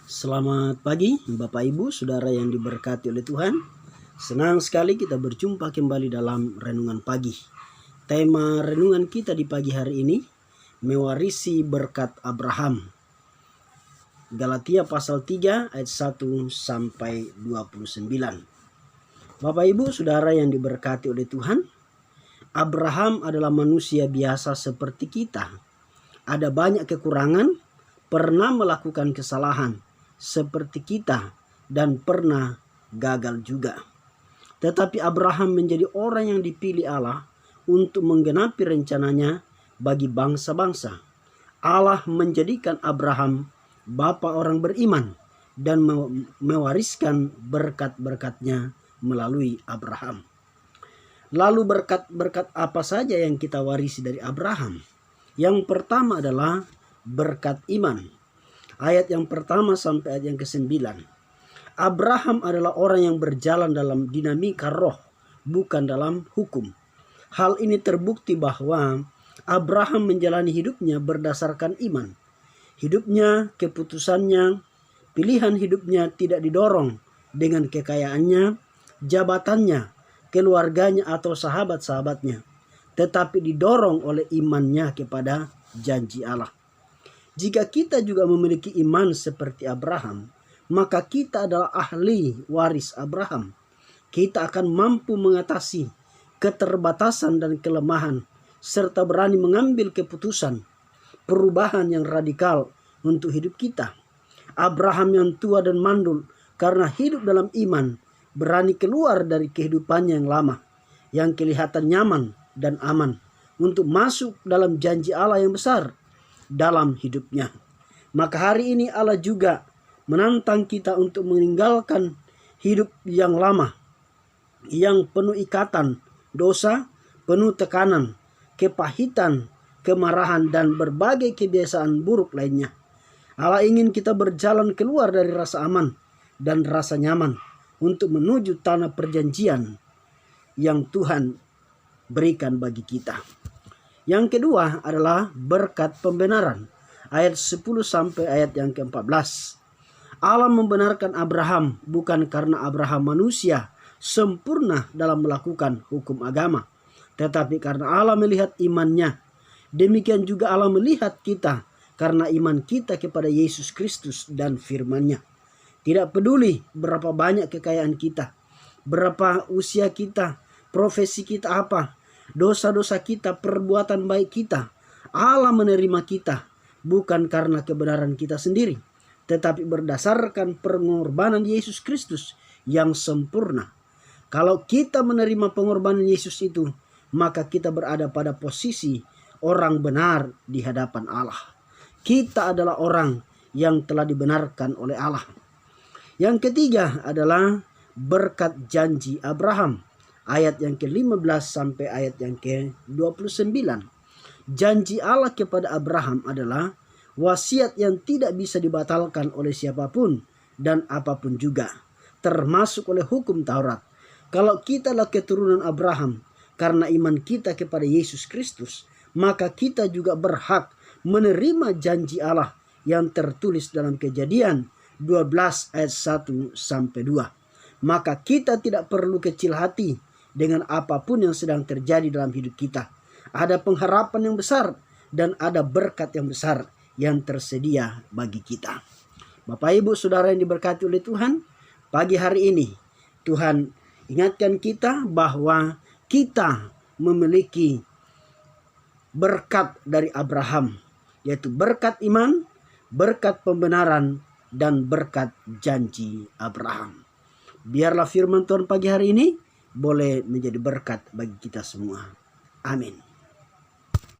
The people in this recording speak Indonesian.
Selamat pagi Bapak Ibu Saudara yang diberkati oleh Tuhan. Senang sekali kita berjumpa kembali dalam renungan pagi. Tema renungan kita di pagi hari ini, mewarisi berkat Abraham. Galatia pasal 3 ayat 1 sampai 29. Bapak Ibu Saudara yang diberkati oleh Tuhan, Abraham adalah manusia biasa seperti kita. Ada banyak kekurangan, pernah melakukan kesalahan seperti kita, dan pernah gagal juga. Tetapi Abraham menjadi orang yang dipilih Allah untuk menggenapi rencananya bagi bangsa-bangsa. Allah menjadikan Abraham bapa orang beriman dan mewariskan berkat-berkatnya melalui Abraham. Lalu berkat-berkat apa saja yang kita warisi dari Abraham? Yang pertama adalah berkat iman. Ayat yang pertama sampai ayat yang ke-9. Abraham adalah orang yang berjalan dalam dinamika roh, bukan dalam hukum. Hal ini terbukti bahwa Abraham menjalani hidupnya berdasarkan iman. Hidupnya, keputusannya, pilihan hidupnya tidak didorong dengan kekayaannya, jabatannya, keluarganya atau sahabat-sahabatnya, tetapi didorong oleh imannya kepada janji Allah. Jika kita juga memiliki iman seperti Abraham, maka kita adalah ahli waris Abraham. Kita akan mampu mengatasi keterbatasan dan kelemahan, serta berani mengambil keputusan perubahan yang radikal untuk hidup kita. Abraham yang tua dan mandul karena hidup dalam iman, berani keluar dari kehidupannya yang lama, yang kelihatan nyaman dan aman, untuk masuk dalam janji Allah yang besar dalam hidupnya. Maka hari ini Allah juga menantang kita untuk meninggalkan hidup yang lama, yang penuh ikatan, dosa, penuh tekanan, kepahitan, kemarahan, dan berbagai kebiasaan buruk lainnya. Allah ingin kita berjalan keluar dari rasa aman dan rasa nyaman untuk menuju tanah perjanjian yang Tuhan berikan bagi kita. Yang kedua adalah berkat pembenaran. Ayat 10 sampai ayat yang ke-14. Allah membenarkan Abraham bukan karena Abraham manusia sempurna dalam melakukan hukum agama, tetapi karena Allah melihat imannya. Demikian juga Allah melihat kita karena iman kita kepada Yesus Kristus dan firman-Nya. Tidak peduli berapa banyak kekayaan kita, berapa usia kita, profesi kita apa, dosa-dosa kita, perbuatan baik kita, Allah menerima kita bukan karena kebenaran kita sendiri, tetapi berdasarkan pengorbanan Yesus Kristus yang sempurna. Kalau kita menerima pengorbanan Yesus itu, maka kita berada pada posisi orang benar di hadapan Allah. Kita adalah orang yang telah dibenarkan oleh Allah. Yang ketiga adalah berkat janji Abraham. Ayat yang ke-15 sampai ayat yang ke-29. Janji Allah kepada Abraham adalah wasiat yang tidak bisa dibatalkan oleh siapapun dan apapun juga, termasuk oleh hukum Taurat. Kalau kita adalah keturunan Abraham karena iman kita kepada Yesus Kristus, maka kita juga berhak menerima janji Allah yang tertulis dalam Kejadian 12 ayat 1 sampai 2. Maka kita tidak perlu kecil hati dengan apapun yang sedang terjadi dalam hidup kita. Ada pengharapan yang besar dan ada berkat yang besar yang tersedia bagi kita. Bapak Ibu Saudara yang diberkati oleh Tuhan, pagi hari ini Tuhan ingatkan kita bahwa kita memiliki berkat dari Abraham, yaitu berkat iman, berkat pembenaran, dan berkat janji Abraham. Biarlah firman Tuhan pagi hari ini boleh menjadi berkat bagi kita semua. Amin.